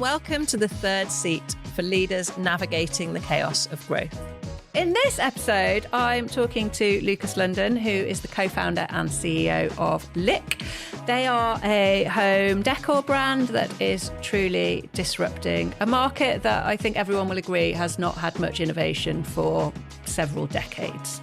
welcome to the third seat for leaders navigating the chaos of growth. In this episode, I'm talking to Lucas London, who is the co-founder and CEO of Lick. They are a home decor brand that is truly disrupting a market that I think everyone will agree has not had much innovation for several decades.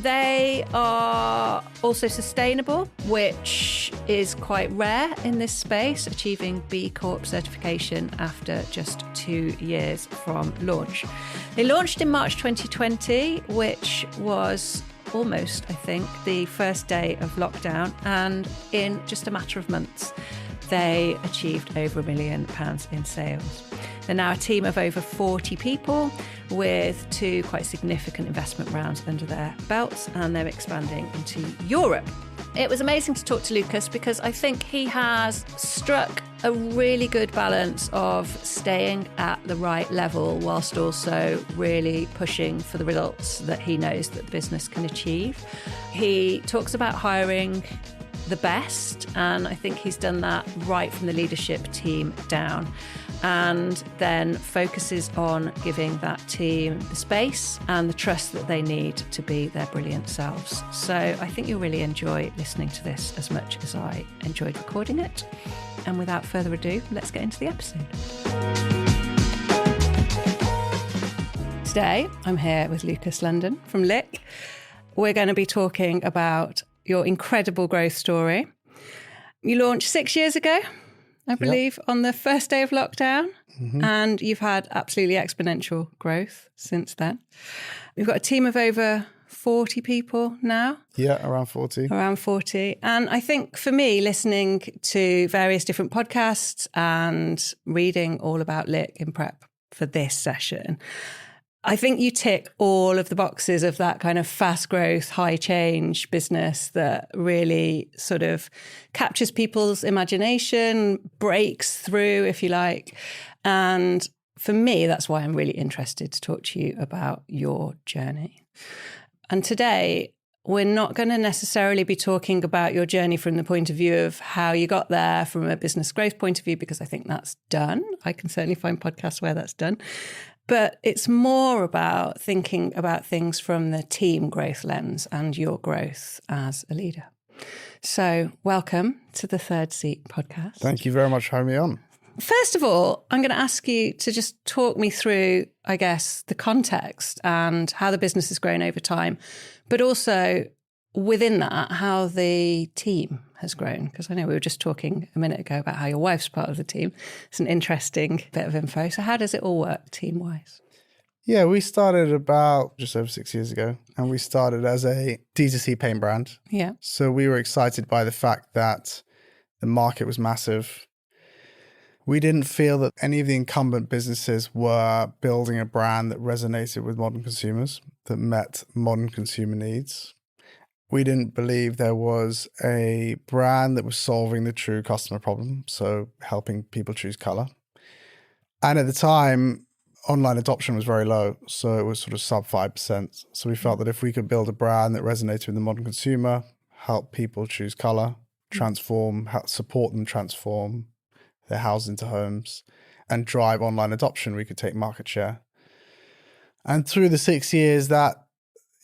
They are also sustainable, which is quite rare in this space, achieving B Corp certification after just 2 years from launch. They launched in March 2020, which was almost, I think, the first day of lockdown. And in just a matter of months, they achieved over £1 million in sales. They're now a team of over 40 people with 2 quite significant investment rounds under their belts, and they're expanding into Europe. It was amazing to talk to Lucas because I think he has struck a really good balance of staying at the right level whilst also really pushing for the results that he knows that the business can achieve. He talks about hiring the best, and I think he's done that right from the leadership team down, and then focuses on giving that team the space and the trust that they need to be their brilliant selves. So I think you'll really enjoy listening to this as much as I enjoyed recording it. And without further ado, let's get into the episode. Today, I'm here with Lucas London from Lick. We're going to be talking about your incredible growth story. You launched 6 years ago, I believe, on the first day of lockdown, and you've had absolutely exponential growth since then. You've got a team of over 40 people now. Yeah, around 40. Around 40. And I think for me, listening to various different podcasts and reading all about Lick in prep for this session, I think you tick all of the boxes of that kind of fast growth, high change business that really sort of captures people's imagination, breaks through, if you like. And for me, that's why I'm really interested to talk to you about your journey. And today, we're not going to necessarily be talking about your journey from the point of view of how you got there from a business growth point of view, because I think that's done. I can certainly find podcasts where that's done. But it's more about thinking about things from the team growth lens and your growth as a leader. So welcome to the Third Seat podcast. Thank you very much for having me on. First of all, I'm going to ask you to just talk me through, I guess, the context and how the business has grown over time, but also within that, how the team has grown. Because I know we were just talking a minute ago about how your wife's part of the team. It's an interesting bit of info. So how does it all work team-wise? Yeah, we started about just over 6 years ago, and we started as a D2C paint brand. Yeah. So we were excited by the fact that the market was massive. We didn't feel that any of the incumbent businesses were building a brand that resonated with modern consumers, that met modern consumer needs. We didn't believe there was a brand that was solving the true customer problem, so helping people choose color. And at the time, online adoption was very low, so it was sort of sub 5%. So we felt that if we could build a brand that resonated with the modern consumer, help people choose color, transform, help support them transform their houses into homes, and drive online adoption, we could take market share. And through the 6 years that,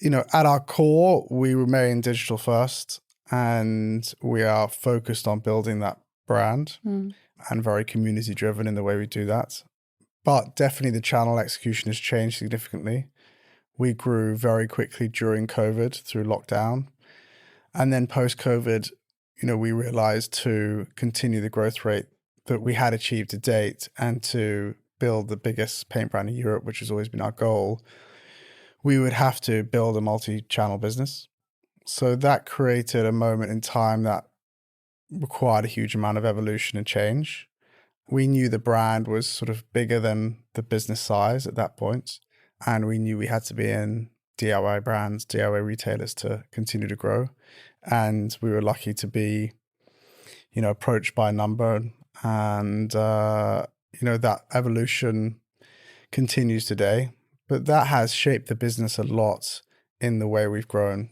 at our core, we remain digital first, and we are focused on building that brand and very community driven in the way we do that. But definitely the channel execution has changed significantly. We grew very quickly during COVID through lockdown. And then post-COVID, we realized to continue the growth rate that we had achieved to date and to build the biggest paint brand in Europe, which has always been our goal, we would have to build a multi-channel business. So that created a moment in time that required a huge amount of evolution and change. We knew the brand was sort of bigger than the business size at that point, and we knew we had to be in DIY brands, DIY retailers to continue to grow. And we were lucky to be, approached by a number, and that evolution continues today. But that has shaped the business a lot in the way we've grown.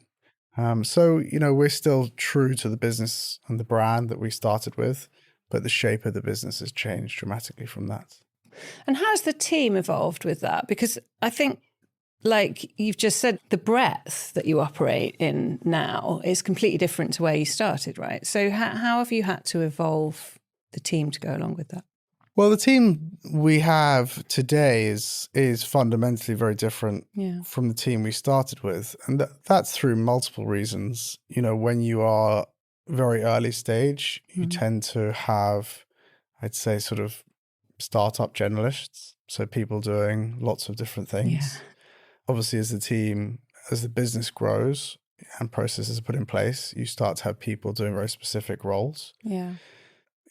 So we're still true to the business and the brand that we started with, but the shape of the business has changed dramatically from that. And how's the team evolved with that? Because I think, like you've just said, the breadth that you operate in now is completely different to where you started, right? So how have you had to evolve the team to go along with that? Well, the team we have today is fundamentally very different from the team we started with. And that's through multiple reasons. You know, when you are very early stage, you tend to have, I'd say, sort of startup generalists. So people doing lots of different things. Yeah. Obviously, as the business grows and processes are put in place, you start to have people doing very specific roles. Yeah.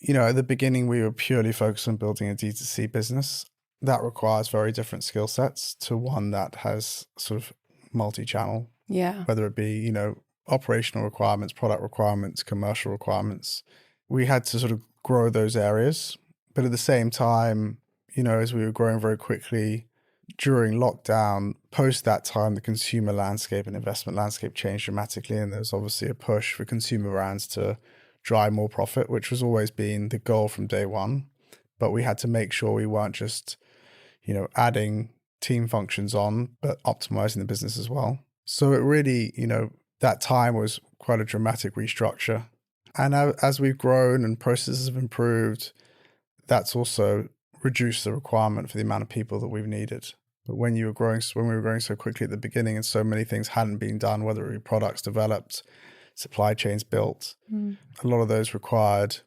You know, at the beginning, we were purely focused on building a D2C business. That requires very different skill sets to one that has sort of multi-channel. Yeah. Whether it be, you know, operational requirements, product requirements, commercial requirements. We had to sort of grow those areas. But at the same time, you know, as we were growing very quickly during lockdown, post that time, the consumer landscape and investment landscape changed dramatically. And there's obviously a push for consumer brands to drive more profit, which has always been the goal from day one. But we had to make sure we weren't just, you know, adding team functions on, but optimizing the business as well. So it really, you know, that time was quite a dramatic restructure. And as we've grown and processes have improved, that's also reduced the requirement for the amount of people that we've needed. But when we were growing so quickly at the beginning and so many things hadn't been done, whether it be products developed, supply chains built, a lot of those required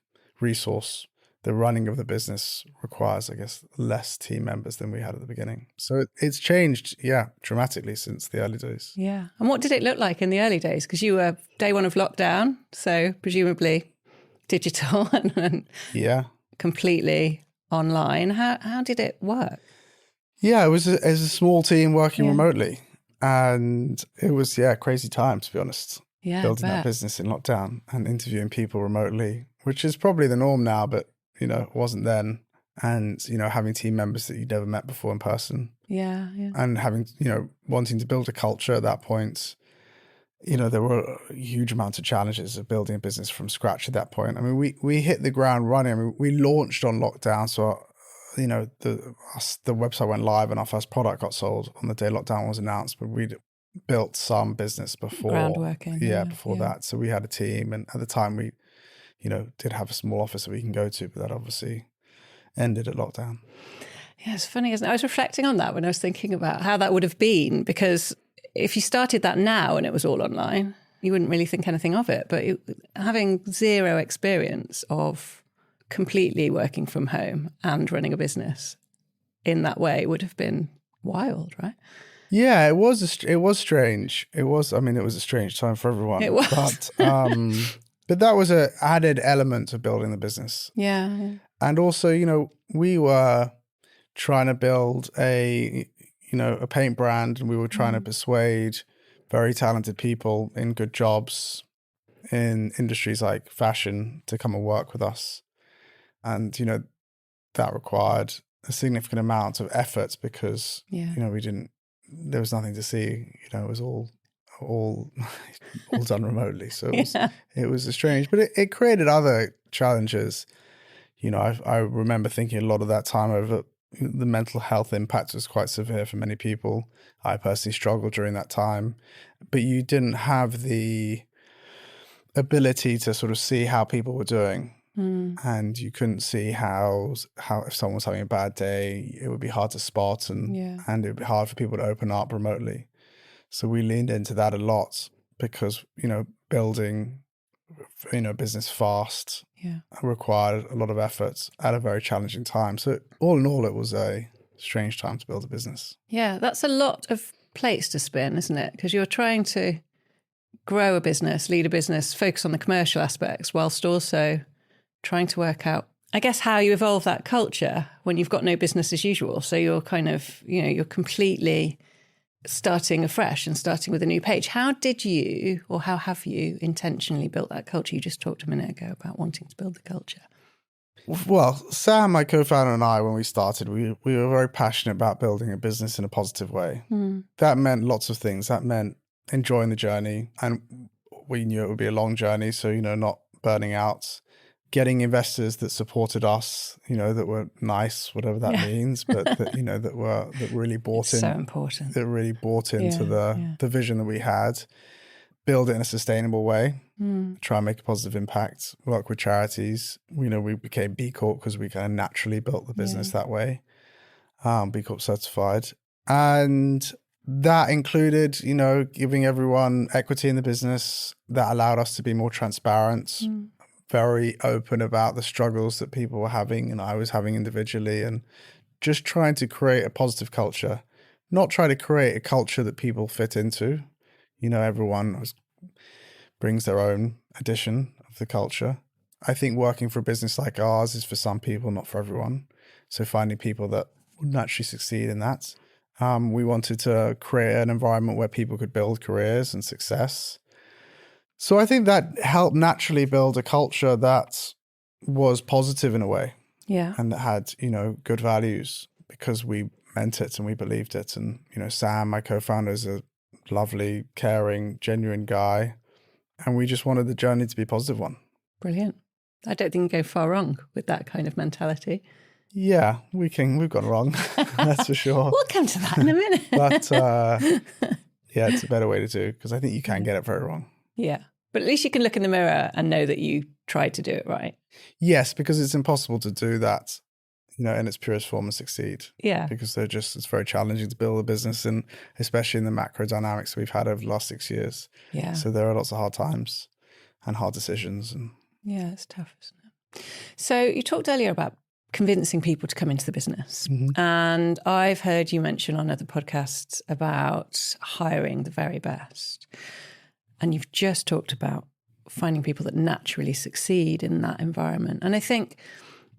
resource. The running of the business requires, I guess, less team members than we had at the beginning. So it's changed, dramatically since the early days. Yeah. And what did it look like in the early days? Because you were day one of lockdown, so presumably digital and completely online. How did it work? Yeah, it was a small team working remotely. And it was, crazy time, to be honest. Yeah, building that business in lockdown and interviewing people remotely, which is probably the norm now, but, you know, it wasn't then. And, you know, having team members that you'd never met before in person. Yeah. And having, you know, wanting to build a culture at that point. You know, there were huge amounts of challenges of building a business from scratch at that point. I mean, we hit the ground running. I mean, we launched on lockdown. So, you know, the website went live and our first product got sold on the day lockdown was announced, but we'd built some business before. Groundworking. Before that. So we had a team, and at the time we, you know, did have a small office that we can go to, but that obviously ended at lockdown. Yeah, it's funny, isn't it? I was reflecting on that when I was thinking about how that would have been, because if you started that now and it was all online, you wouldn't really think anything of it. But having zero experience of completely working from home and running a business in that way would have been wild, right? Yeah, it was strange. It was a strange time for everyone. It was. But that was an added element of building the business. Yeah. And also, you know, we were trying to build a paint brand, and we were trying to persuade very talented people in good jobs in industries like fashion to come and work with us. And, you know, that required a significant amount of effort because, you know, there was nothing to see, you know, it was all done remotely. So it was strange, but it created other challenges. You know, I remember thinking a lot of that time over the mental health impact was quite severe for many people. I personally struggled during that time, but you didn't have the ability to sort of see how people were doing. And you couldn't see how if someone was having a bad day, it would be hard to spot and it would be hard for people to open up remotely. So we leaned into that a lot because, you know, building, you know, business fast required a lot of effort at a very challenging time. So all in all, it was a strange time to build a business. Yeah, that's a lot of plates to spin, isn't it? Because you're trying to grow a business, lead a business, focus on the commercial aspects whilst also trying to work out, I guess, how you evolve that culture when you've got no business as usual. So you're kind of, you know, you're completely starting afresh and starting with a new page. How did you, or how have you intentionally built that culture? You just talked a minute ago about wanting to build the culture. Well, Sam, my co-founder, and I, when we started, we were very passionate about building a business in a positive way. That meant lots of things. That meant enjoying the journey. And we knew it would be a long journey, so, you know, not burning out. getting investors that supported us, that were nice, whatever that means, but that, that really bought in. So important. That really bought into the vision that we had, build it in a sustainable way, try and make a positive impact, work with charities. We became B Corp because we kind of naturally built the business that way, B Corp certified. And that included, giving everyone equity in the business. That allowed us to be more transparent, very open about the struggles that people were having and I was having individually, and just trying to create a positive culture, not try to create a culture that people fit into. Everyone brings their own edition of the culture. I think working for a business like ours is for some people, not for everyone. So finding people that would naturally succeed in that. We wanted to create an environment where people could build careers and success. So I think that helped naturally build a culture that was positive in a way. Yeah. And that had, good values because we meant it and we believed it. And, Sam, my co-founder, is a lovely, caring, genuine guy. And we just wanted the journey to be a positive one. Brilliant. I don't think you go far wrong with that kind of mentality. Yeah, we've gone wrong. That's for sure. We'll come to that in a minute. But it's a better way to do, because I think you can get it very wrong. Yeah. But at least you can look in the mirror and know that you tried to do it right. Yes, because it's impossible to do that, in its purest form and succeed. Yeah. Because it's very challenging to build a business, and especially in the macro dynamics we've had over the last 6 years. Yeah. So there are lots of hard times and hard decisions. Yeah, it's tough, isn't it? So you talked earlier about convincing people to come into the business. Mm-hmm. And I've heard you mention on other podcasts about hiring the very best. And you've just talked about finding people that naturally succeed in that environment. And I think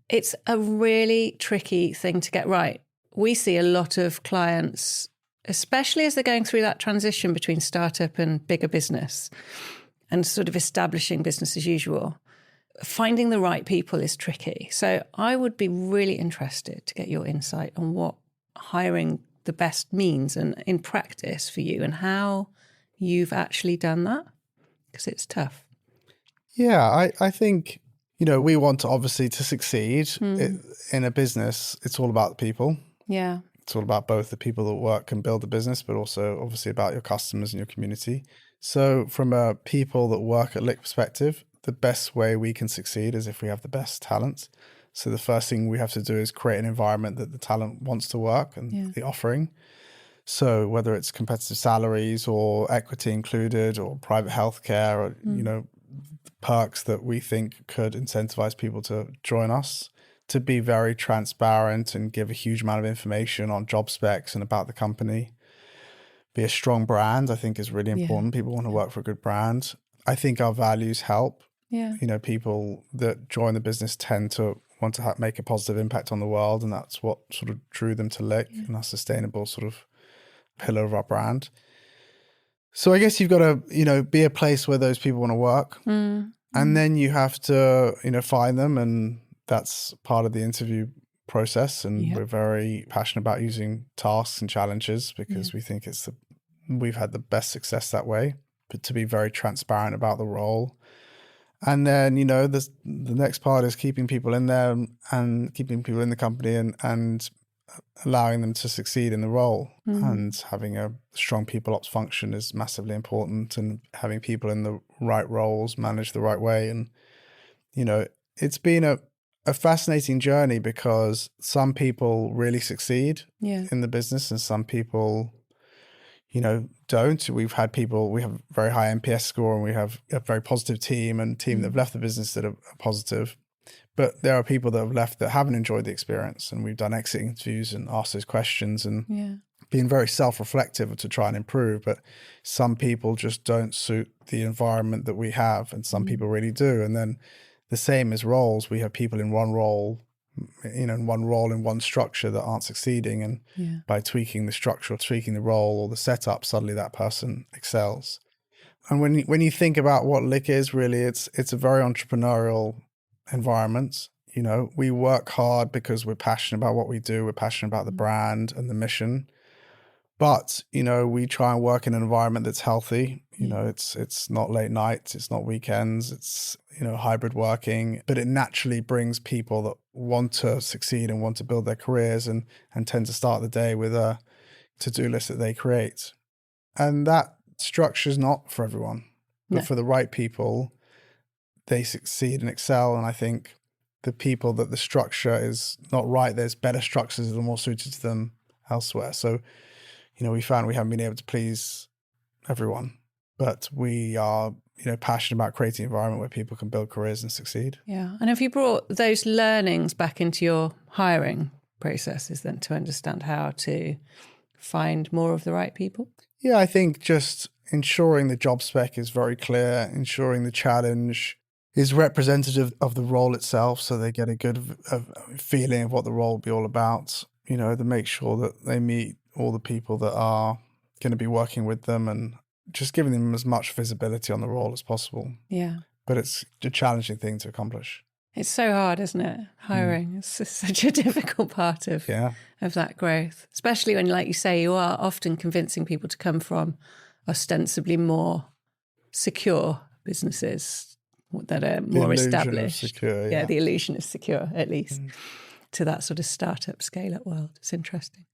it's a really tricky thing to get right. We see a lot of clients, especially as they're going through that transition between startup and bigger business and sort of establishing business as usual. Finding the right people is tricky. So I would be really interested to get your insight on what hiring the best means and in practice for you, and how you've actually done that, because it's tough. Yeah, I think, we want obviously to succeed in a business. It's all about the people. Yeah. It's all about both the people that work and build the business, but also obviously about your customers and your community. So from a people that work at Lick perspective, the best way we can succeed is if we have the best talent. So the first thing we have to do is create an environment that the talent wants to work and the offering. So whether it's competitive salaries or equity included or private healthcare or, perks that we think could incentivize people to join us, to be very transparent and give a huge amount of information on job specs and about the company. Be a strong brand, I think, is really important. People want to work for a good brand. I think our values help. Yeah. People that join the business tend to want to make a positive impact on the world, and that's what sort of drew them to Lick and our sustainable sort of pillar of our brand. So I guess you've got to, be a place where those people want to work. And then you have to, find them. And that's part of the interview process. And we're very passionate about using tasks and challenges because we think we've had the best success that way. But to be very transparent about the role. And then, the next part is keeping people in there and keeping people in the company and allowing them to succeed in the role. And having a strong people ops function is massively important, and having people in the right roles managed the right way. And, it's been a fascinating journey because some people really succeed in the business and some people, don't. We have a very high NPS score, and we have a very positive team and that have left the business that are positive. But there are people that have left that haven't enjoyed the experience, and we've done exit interviews and asked those questions and been very self-reflective to try and improve. But some people just don't suit the environment that we have, and some people really do. And then the same as roles, we have people in one role, in one structure that aren't succeeding. And by tweaking the structure or tweaking the role or the setup, suddenly that person excels. And when you think about what Lick is, really, it's a very entrepreneurial environment. We work hard because we're passionate about what we do. We're passionate about the brand and the mission. But, we try and work in an environment that's healthy. It's not late nights, it's not weekends, it's, hybrid working, but it naturally brings people that want to succeed and want to build their careers and tend to start the day with a to-do list that they create. And that structure is not for everyone, but for the right people, they succeed and excel. And I think the people that the structure is not right, there's better structures that are more suited to them elsewhere. So, we found we haven't been able to please everyone, but we are, passionate about creating an environment where people can build careers and succeed. Yeah. And have you brought those learnings back into your hiring processes then to understand how to find more of the right people? Yeah, I think just ensuring the job spec is very clear, ensuring the challenge is representative of the role itself so they get a good feeling of what the role will be all about, to make sure that they meet all the people that are going to be working with them and just giving them as much visibility on the role as possible. Yeah. But it's a challenging thing to accomplish. It's so hard, isn't it? Hiring. It's just such a difficult part of that growth, especially when, like you say, you are often convincing people to come from ostensibly more secure businesses that are more established. Secure, the illusion is secure, at least, to that sort of startup scale-up world. It's interesting.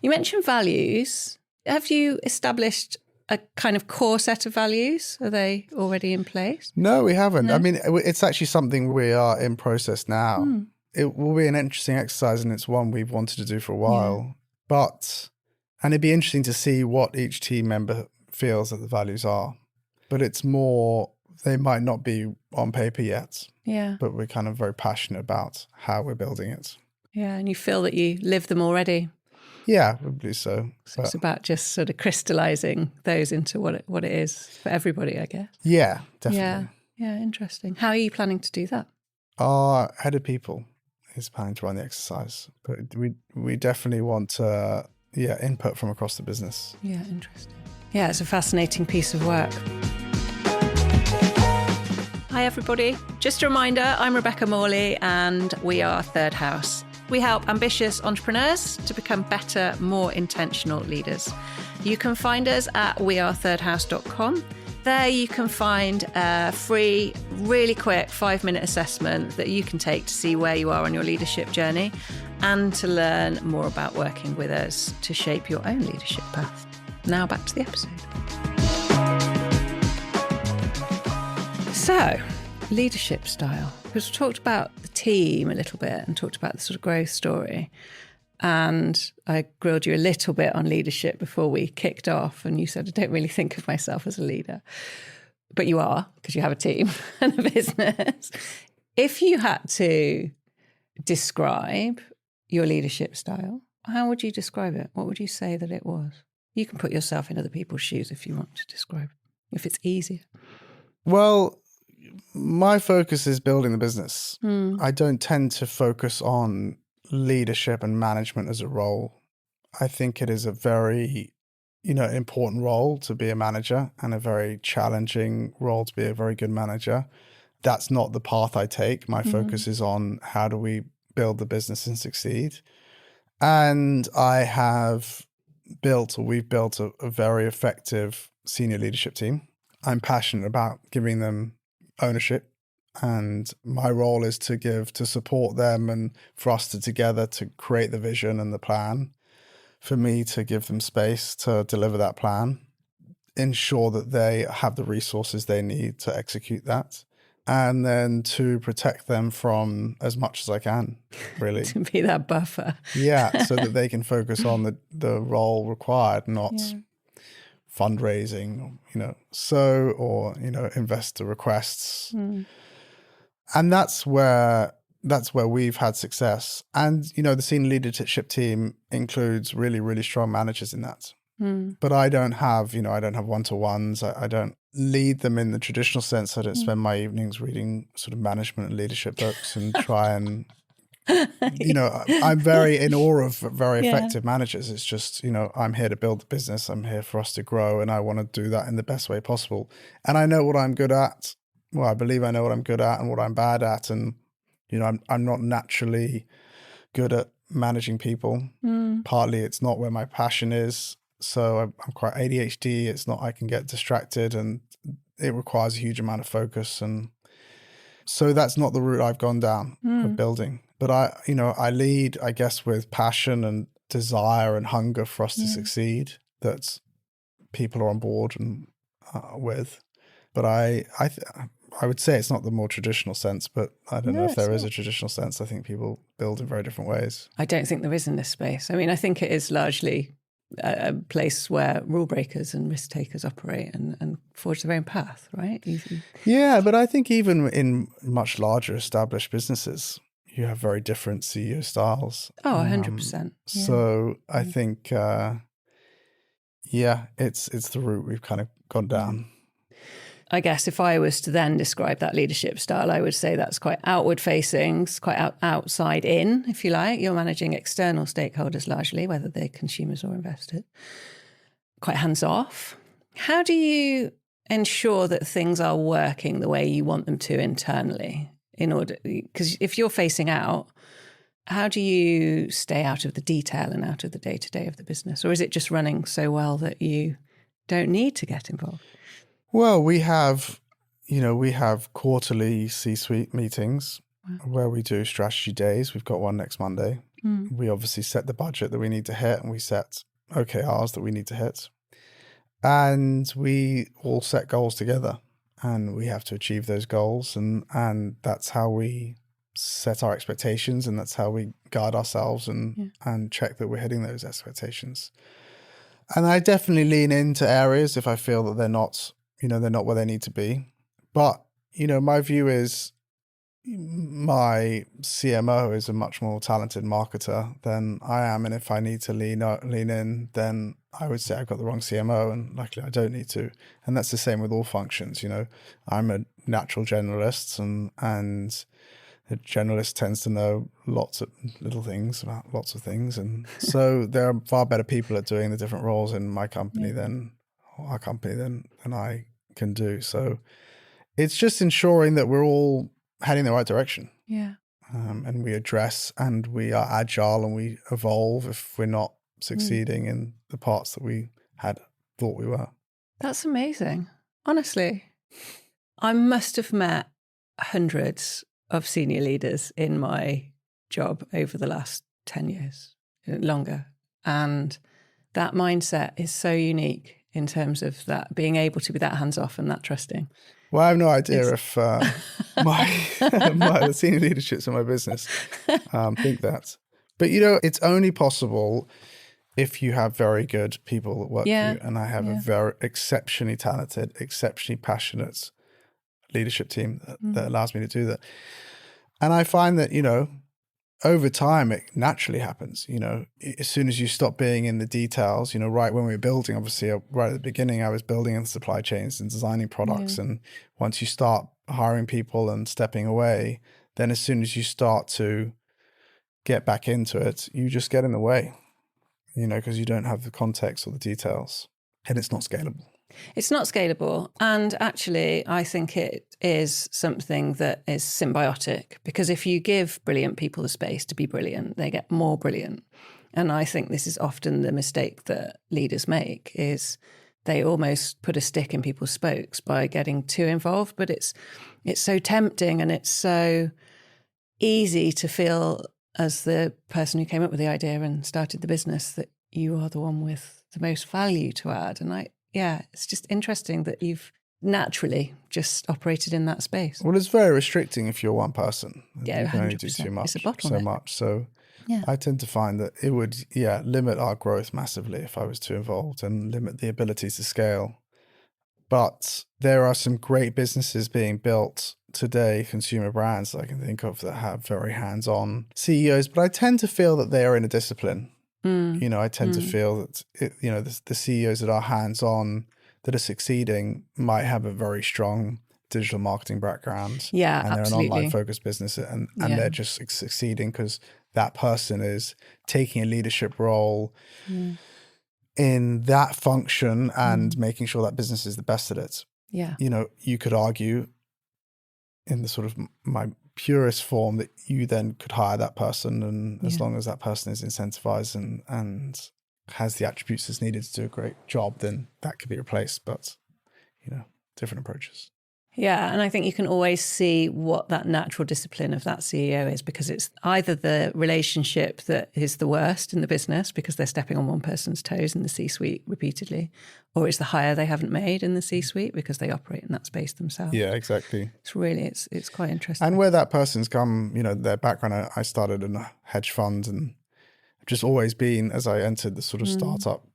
You mentioned values. Have you established a kind of core set of values? Are they already in place? No, we haven't. No? I mean, it's actually something we are in process now. It will be an interesting exercise, and it's one we've wanted to do for a while. And it'd be interesting to see what each team member feels that the values are. But it's more, they might not be on paper yet. Yeah. But we're kind of very passionate about how we're building it. Yeah, and you feel that you live them already. Yeah, probably so. So it's about just sort of crystallizing those into what it is for everybody, I guess. Yeah, definitely. Yeah, interesting. How are you planning to do that? Our head of people is planning to run the exercise, but we definitely want input from across the business. Yeah, interesting. Yeah, it's a fascinating piece of work. Hi, everybody. Just a reminder, I'm Rebecca Morley and we are Third House. We help ambitious entrepreneurs to become better, more intentional leaders. You can find us at wearethirdhouse.com. There you can find a free, really quick 5-minute assessment that you can take to see where you are on your leadership journey and to learn more about working with us to shape your own leadership path. Now back to the episode. So, leadership style. Because we talked about the team a little bit and talked about the sort of growth story. And I grilled you a little bit on leadership before we kicked off. And you said, I don't really think of myself as a leader. But you are, because you have a team and a business. If you had to describe your leadership style, how would you describe it? What would you say that it was? You can put yourself in other people's shoes if you want to describe it, if it's easier. Well, my focus is building the business. I don't tend to focus on leadership and management as a role. I think it is a very, important role to be a manager and a very challenging role to be a very good manager. That's not the path I take. My focus is on how do we build the business and succeed. And we've built a very effective senior leadership team. I'm passionate about giving them ownership, and my role is to support them and for us together to create the vision and the plan, for me to give them space to deliver that plan, ensure that they have the resources they need to execute that, and then to protect them from as much as I can, really. To be that buffer. Yeah, so that they can focus on the role required, not fundraising, or investor requests. And that's where we've had success. And, the senior leadership team includes really, really strong managers in that. But I don't have one-to-ones. I don't lead them in the traditional sense. I don't spend my evenings reading sort of management and leadership books and try and, I'm very in awe of very effective managers. It's just, I'm here to build the business. I'm here for us to grow, and I want to do that in the best way possible. And I know what I'm good at. Well, I believe I know what I'm good at and what I'm bad at. And, I'm not naturally good at managing people. Partly it's not where my passion is. So I'm quite ADHD. It's not, I can get distracted, and it requires a huge amount of focus. And so that's not the route I've gone down of building. But I lead, I guess, with passion and desire and hunger for us to succeed. That people are on board and with. But I would say it's not the more traditional sense, but I don't know if there is a traditional sense. I think people build in very different ways. I don't think there is in this space. I mean, I think it is largely a place where rule breakers and risk takers operate and forge their own path, right? Yeah, but I think even in much larger established businesses, you have very different CEO styles. Oh, 100%. So I think, it's the route we've kind of gone down. I guess if I was to then describe that leadership style, I would say that's quite outward facing, it's quite outside in, if you like. You're managing external stakeholders largely, whether they're consumers or investors. Quite hands off. How do you ensure that things are working the way you want them to internally? Because if you're facing out, how do you stay out of the detail and out of the day-to-day of the business? Or is it just running so well that you don't need to get involved? Well, we have quarterly C-suite meetings where we do strategy days. We've got one next Monday. We obviously set the budget that we need to hit, and we set OKRs that we need to hit. And we all set goals together, and we have to achieve those goals. And that's how we set our expectations, and that's how we guide ourselves and check that we're hitting those expectations. And I definitely lean into areas if I feel that they're not where they need to be. But, my view is my CMO is a much more talented marketer than I am. And if I need to lean in, then I would say I've got the wrong CMO, and luckily I don't need to. And that's the same with all functions. I'm a natural generalist, and a generalist tends to know lots of little things about lots of things. And so there are far better people at doing the different roles in my company than our company than I can do. So it's just ensuring that we're all heading in the right direction. Yeah. And we address and we are agile and we evolve if we're not succeeding in the parts that we had thought we were. That's amazing. Honestly, I must have met hundreds of senior leaders in my job over the last 10 years, longer. And that mindset is so unique in terms of that being able to be that hands-off and that trusting. Well, I have no idea if the senior leaderships in my business think that. But, it's only possible if you have very good people that work for you. And I have a very exceptionally talented, exceptionally passionate leadership team that allows me to do that. And I find that, over time, it naturally happens. As soon as you stop being in the details, right when we were building, obviously, right at the beginning, I was building in the supply chains and designing products. And once you start hiring people and stepping away, then as soon as you start to get back into it, you just get in the way, because you don't have the context or the details, and it's not scalable. It's not scalable. And actually, I think it is something that is symbiotic, because if you give brilliant people the space to be brilliant, they get more brilliant. And I think this is often the mistake that leaders make, is they almost put a stick in people's spokes by getting too involved. But it's so tempting, and it's so easy to feel, as the person who came up with the idea and started the business, that you are the one with the most value to add. And it's just interesting that you've naturally just operated in that space. Well, it's very restricting if you're one person. Yeah, you can 100%. only do too much, It's a bottleneck. so much. So I tend to find that it would, limit our growth massively if I was too involved, and limit the ability to scale. But there are some great businesses being built today, consumer brands that I can think of, that have very hands-on CEOs. But I tend to feel that they are in a discipline. I tend to feel that the CEOs that are hands-on, that are succeeding, might have a very strong digital marketing background. Yeah, and absolutely. They're an online-focused business, and they're just succeeding because that person is taking a leadership role in that function and making sure that business is the best at it. Yeah. You could argue, in the sort of my purest form, that you then could hire that person, and as long as that person is incentivized and has the attributes that's needed to do a great job, then that could be replaced. But, different approaches. Yeah, and I think you can always see what that natural discipline of that CEO is, because it's either the relationship that is the worst in the business because they're stepping on one person's toes in the C-suite repeatedly, or it's the hire they haven't made in the C-suite because they operate in that space themselves. Yeah, exactly. It's quite interesting. And where that person's come, their background, I started in a hedge fund and just always been, as I entered the sort of startup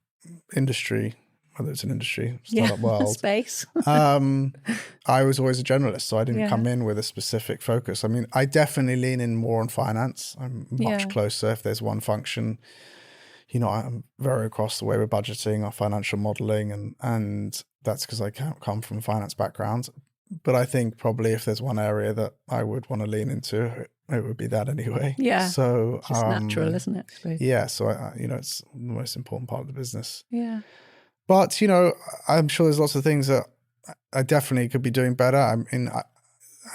industry, whether it's an industry, startup world, space. I was always a generalist, so I didn't come in with a specific focus. I mean, I definitely lean in more on finance. I'm much closer if there's one function. I'm very across the way we're budgeting, our financial modeling, and that's because I come from a finance background. But I think probably if there's one area that I would want to lean into, it would be that anyway. Yeah. So just natural, isn't it? I suppose. Yeah. So it's the most important part of the business. Yeah. But I'm sure there's lots of things that I definitely could be doing better. I mean,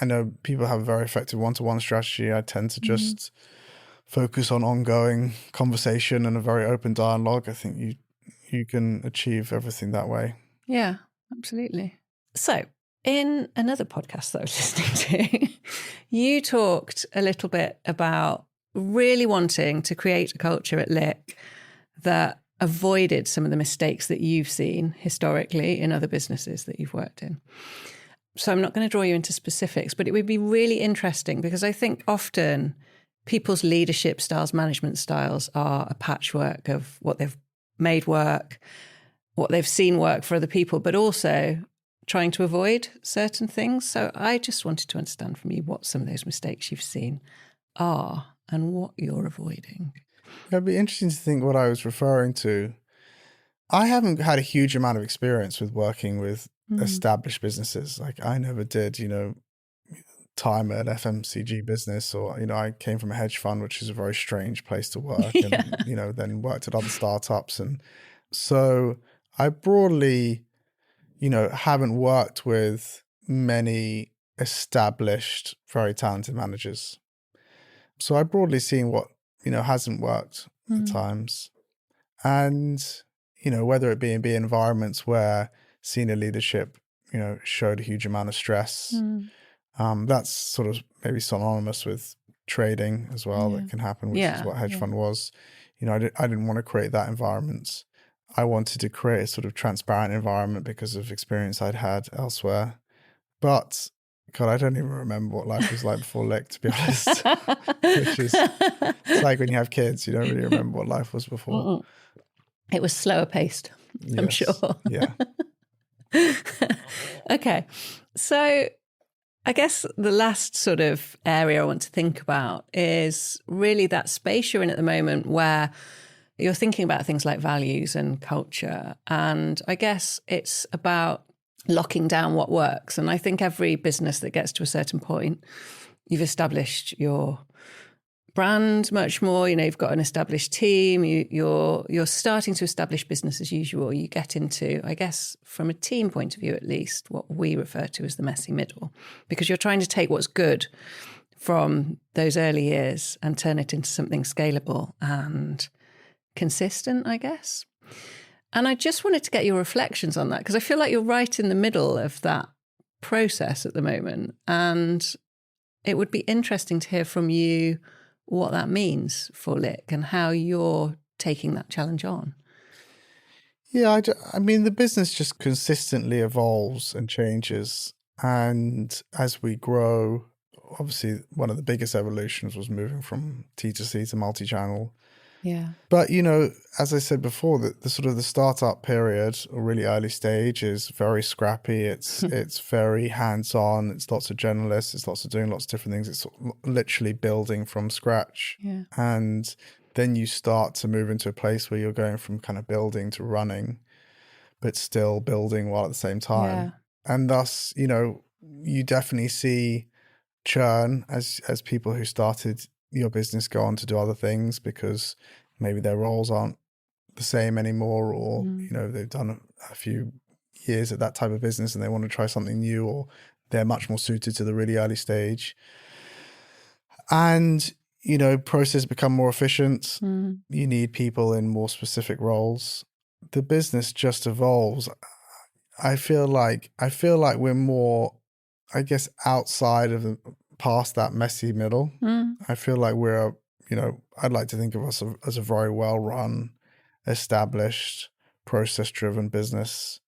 I know people have a very effective one-to-one strategy. I tend to just focus on ongoing conversation and a very open dialogue. I think you can achieve everything that way. Yeah, absolutely. So in another podcast that I was listening to, you talked a little bit about really wanting to create a culture at Lick that avoided some of the mistakes that you've seen historically in other businesses that you've worked in. So I'm not going to draw you into specifics, but it would be really interesting because I think often people's leadership styles, management styles are a patchwork of what they've made work, what they've seen work for other people, but also trying to avoid certain things. So I just wanted to understand from you what some of those mistakes you've seen are and what you're avoiding. It'd be interesting to think what I was referring to. I haven't had a huge amount of experience with working with established businesses. Like I never did, time at FMCG business, or, I came from a hedge fund, which is a very strange place to work, and, then worked at other startups. And so I broadly, haven't worked with many established, very talented managers. So I broadly seen what, hasn't worked at times. And, whether it be in environments where senior leadership, showed a huge amount of stress. That's sort of maybe synonymous with trading as well. That can happen, which is what hedge fund was. I didn't want to create that environment. I wanted to create a sort of transparent environment because of experience I'd had elsewhere. But God, I don't even remember what life was like before Lick, to be honest. Which is, it's like when you have kids, you don't really remember what life was before. It was slower paced, I'm sure. Yeah. Okay. So I guess the last sort of area I want to think about is really that space you're in at the moment where you're thinking about things like values and culture. And I guess it's about locking down what works. And I think every business that gets to a certain point, you've established your brand much more, you've got an established team, you're starting to establish business as usual. You get into, I guess, from a team point of view at least, what we refer to as the messy middle, because you're trying to take what's good from those early years and turn it into something scalable and consistent, I guess. And I just wanted to get your reflections on that, because I feel like you're right in the middle of that process at the moment. And it would be interesting to hear from you what that means for Lick and how you're taking that challenge on. Yeah, I mean, the business just consistently evolves and changes. And as we grow, obviously one of the biggest evolutions was moving from T2C to multi-channel. Yeah. But, as I said before, the sort of the startup period or really early stage is very scrappy. It's very hands-on. It's lots of generalists. It's lots of doing lots of different things. It's literally building from scratch. Yeah. And then you start to move into a place where you're going from kind of building to running, but still building while at the same time. Yeah. And thus, you definitely see churn as people who started your business go on to do other things because maybe their roles aren't the same anymore, or they've done a few years at that type of business and they want to try something new, or they're much more suited to the really early stage. And processes become more efficient. You need people in more specific roles. The business just evolves. I feel like we're more, I guess, outside of past that messy middle. I feel like we're, I'd like to think of us as a very well-run, established, process-driven business.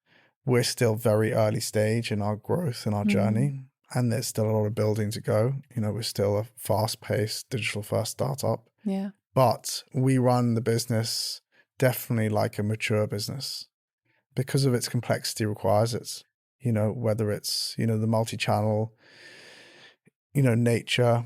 We're still very early stage in our growth and our journey, and there's still a lot of building to go. We're still a fast-paced, digital-first startup. Yeah. But we run the business definitely like a mature business because of its complexity requires it. Whether it's, the multi-channel, nature,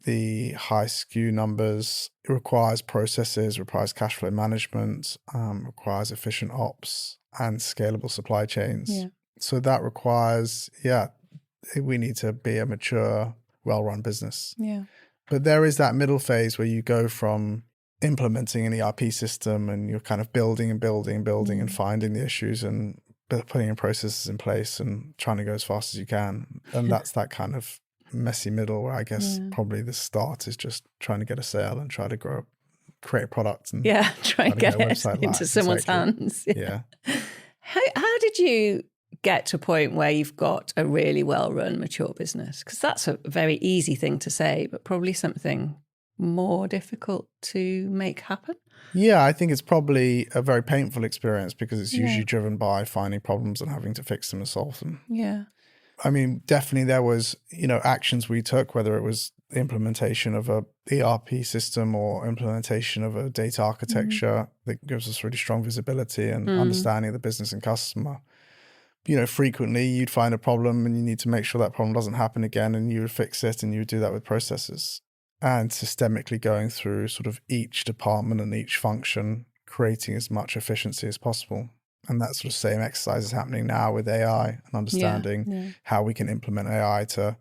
the high SKU numbers, it requires processes, requires cash flow management, requires efficient ops and scalable supply chains. Yeah. So that requires, we need to be a mature, well-run business. Yeah. But there is that middle phase where you go from implementing an ERP system and you're kind of building and finding the issues and putting in processes in place and trying to go as fast as you can. And that's that kind of messy middle where I guess probably the start is just trying to get a sale and try to create a product and try and get it into someone's hands. Yeah. How did you get to a point where you've got a really well-run, mature business? Because that's a very easy thing to say, but probably something more difficult to make happen. Yeah, I think it's probably a very painful experience because it's usually driven by finding problems and having to fix them and solve them. Yeah. I mean, definitely there was, actions we took, whether it was the implementation of a ERP system or implementation of a data architecture that gives us really strong visibility and understanding of the business and customer. Frequently you'd find a problem and you need to make sure that problem doesn't happen again, and you would fix it, and you would do that with processes and systemically going through sort of each department and each function, creating as much efficiency as possible. And that sort of same exercise is happening now with AI and understanding how we can implement AI to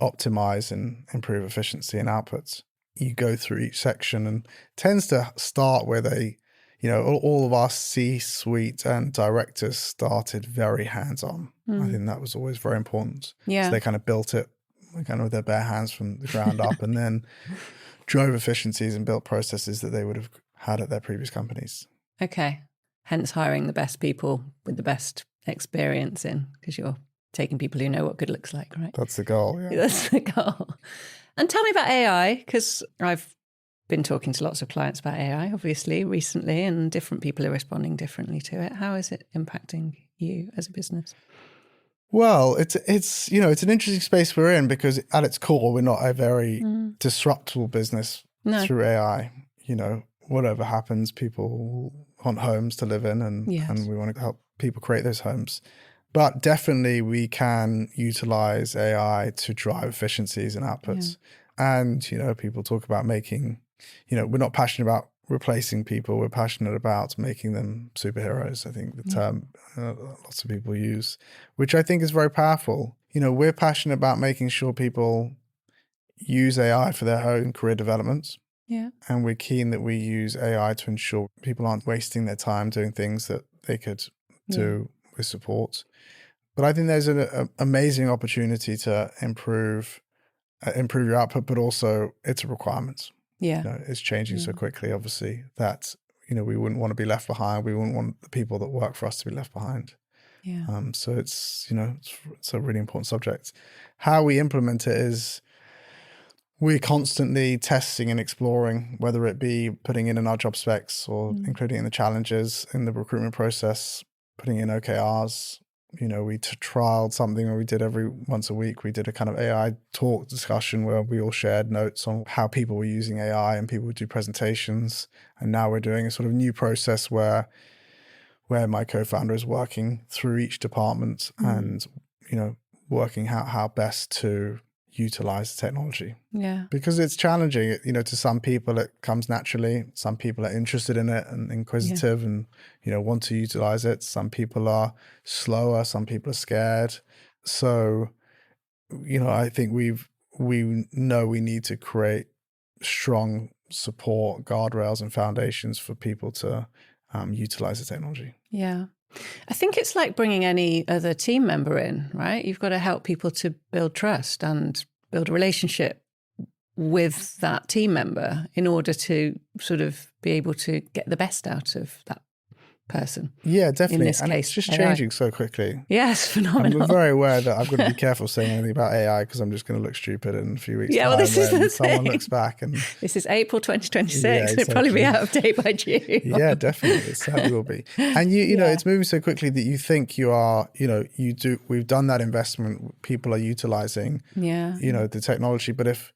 optimize and improve efficiency and outputs. You go through each section and tends to start where they, all of our C-suite and directors started very hands-on. I think that was always very important. Yeah. So they kind of built it kind of with their bare hands from the ground up and then drove efficiencies and built processes that they would have had at their previous companies. Okay. Hence hiring the best people with the best experience in, because you're taking people who know what good looks like, right? That's the goal, yeah. That's the goal. And tell me about AI, because I've been talking to lots of clients about AI, obviously, recently, and different people are responding differently to it. How is it impacting you as a business? Well, it's an interesting space we're in because at its core, we're not a very disruptable business through AI. Whatever happens, people want homes to live in and we want to help people create those homes. But definitely we can utilize AI to drive efficiencies and outputs. Yeah. And, people talk about making, we're not passionate about replacing people. We're passionate about making them superheroes. I think the term lots of people use, which I think is very powerful. We're passionate about making sure people use AI for their own career development. Yeah. And we're keen that we use AI to ensure people aren't wasting their time doing things that they could do with support. But I think there's an amazing opportunity to improve your output, but also it's a requirement. Yeah. It's changing so quickly, obviously, that, we wouldn't want to be left behind. We wouldn't want the people that work for us to be left behind. Yeah. So it's a really important subject. How we implement it is we're constantly testing and exploring, whether it be putting in our job specs or including in the challenges in the recruitment process, putting in OKRs. We trialed something where we did every once a week. We did a kind of AI talk discussion where we all shared notes on how people were using AI and people would do presentations. And now we're doing a sort of new process where my co-founder is working through each department and, working out how best to utilize the technology. Yeah. Because it's challenging. To some people it comes naturally. Some people are interested in it and inquisitive and, want to utilize it. Some people are slower. Some people are scared. So, I think we know we need to create strong support, guardrails and foundations for people to utilize the technology. Yeah. I think it's like bringing any other team member in, right? You've got to help people to build trust and build a relationship with that team member in order to sort of be able to get the best out of that person. Yeah, definitely. In this and case, it's just AI. changing so quickly. Yes, phenomenal. I'm very aware that I've got to be careful saying anything about AI because I'm just going to look stupid in a few weeks' Yeah, time well, this is when the someone thing. looks back and... This is April 2026. Yeah, It'll probably be exactly. out of date by June. Yeah, definitely. It certainly will be. And you know, Yeah. it's moving so quickly that you think you are, you know, we've done that investment. People are utilizing, Yeah. you know, the technology. But if,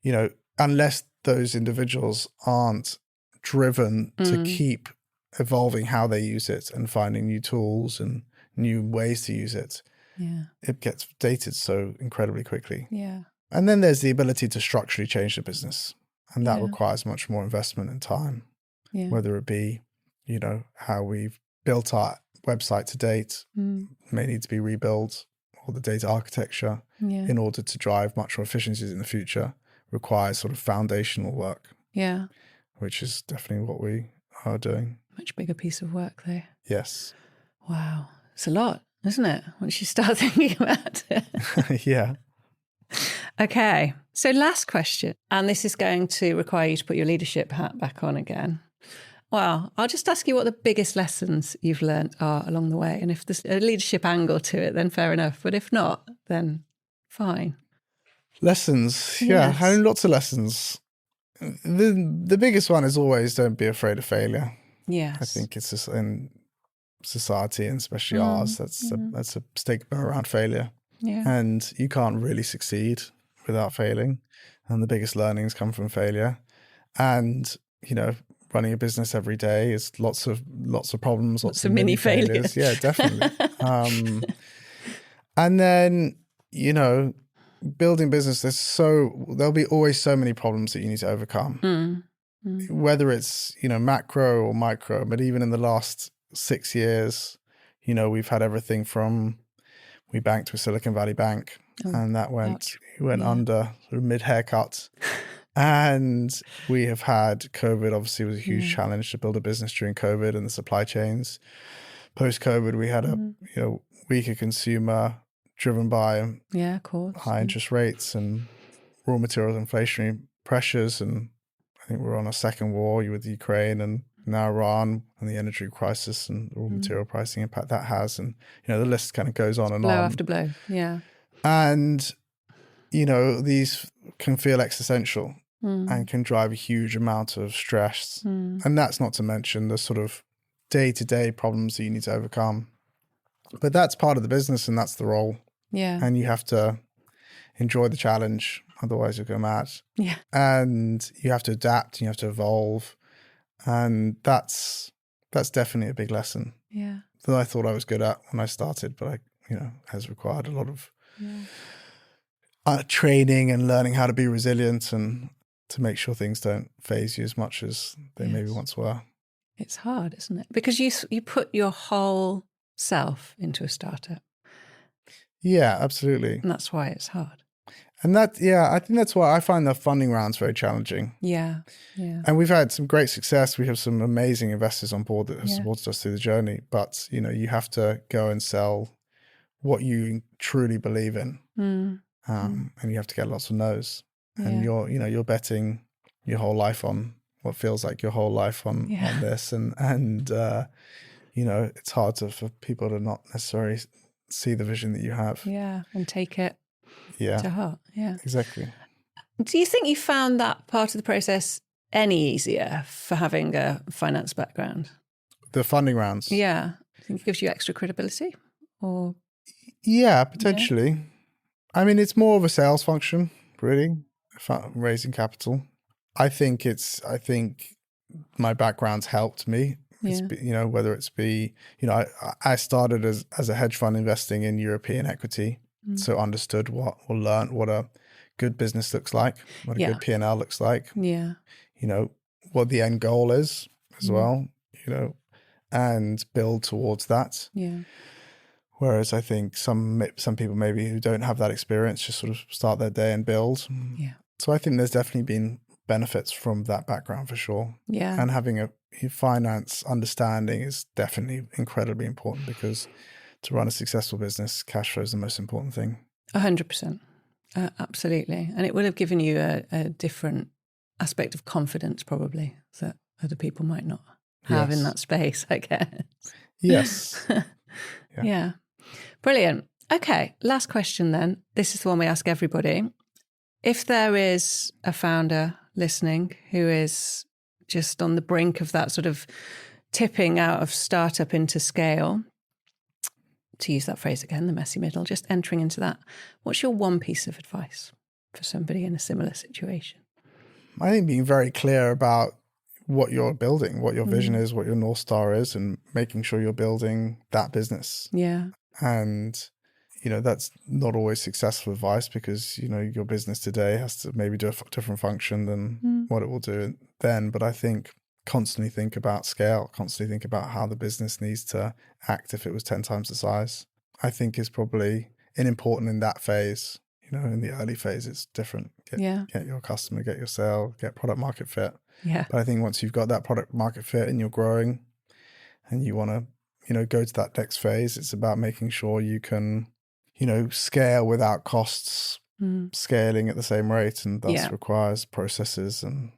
you know, unless those individuals aren't driven to keep evolving how they use it and finding new tools and new ways to use it, Yeah. it gets dated so incredibly quickly. Yeah. And then there's the ability to structurally change the business. And that Yeah. requires much more investment and time. Yeah. Whether it be, you know, how we've built our website to date may need to be rebuilt, or the data architecture in order to drive much more efficiencies in the future requires sort of foundational work. Yeah. Which is definitely what we are doing. Much bigger piece of work though. Yes. Wow. It's a lot, isn't it? Once you start thinking about it. Yeah. Okay. So last question, and this is going to require you to put your leadership hat back on again. Well, I'll just ask you what the biggest lessons you've learned are along the way. And if there's a leadership angle to it, then fair enough. But if not, then fine. Lessons. Yeah. Having lots of lessons. The biggest one is always don't be afraid of failure. Yes. I think it's just in society, and especially ours, that's a stigma around failure. Yeah. And you can't really succeed without failing. And the biggest learnings come from failure. And, you know, running a business every day is lots of problems, lots of mini failures. Yeah, definitely. And then, you know, building business, there'll be always so many problems that you need to overcome. Whether it's, you know, macro or micro, but even in the last 6 years, you know, we've had everything from, we banked with Silicon Valley Bank and that went under sort of mid-haircut. And we have had COVID, obviously was a huge challenge to build a business during COVID and the supply chains. Post-COVID, we had a you know, weaker consumer driven by of course. high interest rates and raw materials inflationary pressures. And I think we're on a second war with Ukraine and now Iran and the energy crisis and the raw material pricing impact that has. And, you know, the list kind of goes on and blow on. After blow, yeah. And, you know, these can feel existential and can drive a huge amount of stress. And that's not to mention the sort of day-to-day problems that you need to overcome. But that's part of the business and that's the role. Yeah. And you have to enjoy the challenge, otherwise you'll go mad. Yeah. And you have to adapt and you have to evolve. And that's definitely a big lesson. Yeah. That I thought I was good at when I started, but has required a lot of training and learning how to be resilient and to make sure things don't phase you as much as they maybe once were. It's hard, isn't it? Because you put your whole self into a startup. Yeah, absolutely. And that's why it's hard. And I think that's why I find the funding rounds very challenging. Yeah, yeah. And we've had some great success. We have some amazing investors on board that have supported us through the journey. But, you know, you have to go and sell what you truly believe in. And you have to get lots of no's. And you're betting your whole life on what feels like your whole life on this. And you know, it's hard for people to not necessarily see the vision that you have. Yeah, and take it to heart. Yeah, exactly. Do you think you found that part of the process any easier for having a finance background? The funding rounds? Yeah. I think it gives you extra credibility? Or yeah, potentially. Yeah. I mean, it's more of a sales function, really, raising capital. I think my background's helped me. Yeah. You know, whether it's I started as a hedge fund investing in European equity, so understood learned what a good business looks like, what a good P&L looks like. Yeah. You know, what the end goal is as well, you know, and build towards that. Yeah. Whereas I think some people maybe who don't have that experience just sort of start their day and build. Yeah. So I think there's definitely been benefits from that background for sure. Yeah. And having a finance understanding is definitely incredibly important because to run a successful business, cash flow is the most important thing. 100%. Absolutely. And it will have given you a different aspect of confidence probably that other people might not have in that space, I guess. Yes. Yeah. Brilliant. Okay, last question then. This is the one we ask everybody. If there is a founder listening who is just on the brink of that sort of tipping out of startup into scale, to use that phrase again, the messy middle, just entering into that, what's your one piece of advice for somebody in a similar situation? I think being very clear about what you're building, what your vision is, what your North Star is, and making sure you're building that business. Yeah. And that's not always successful advice because, your business today has to maybe do a different function than what it will do then. But I think constantly think about scale, constantly think about how the business needs to act if it was 10 times the size, I think is probably important in that phase. In the early phase, it's different. Get your customer, get your sale, get product market fit. Yeah. But I think once you've got that product market fit and you're growing and you want to, go to that next phase, it's about making sure you can scale without costs scaling at the same rate, and thus requires processes and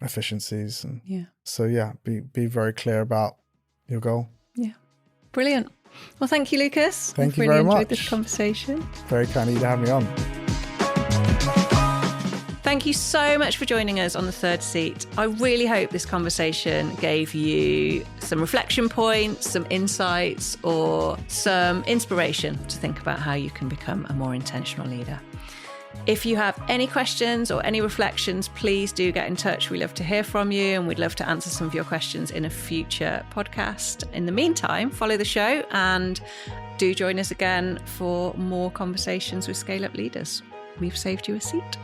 efficiencies. And so be very clear about your goal. Yeah. Brilliant. Well, thank you, Lucas. Thank you really very much. Enjoyed this conversation. Very kind of you to have me on. Thank you so much for joining us on The Third Seat. I really hope this conversation gave you some reflection points, some insights, or some inspiration to think about how you can become a more intentional leader. If you have any questions or any reflections, please do get in touch. We love to hear from you and we'd love to answer some of your questions in a future podcast. In the meantime, follow the show and do join us again for more conversations with scale-up leaders. We've saved you a seat.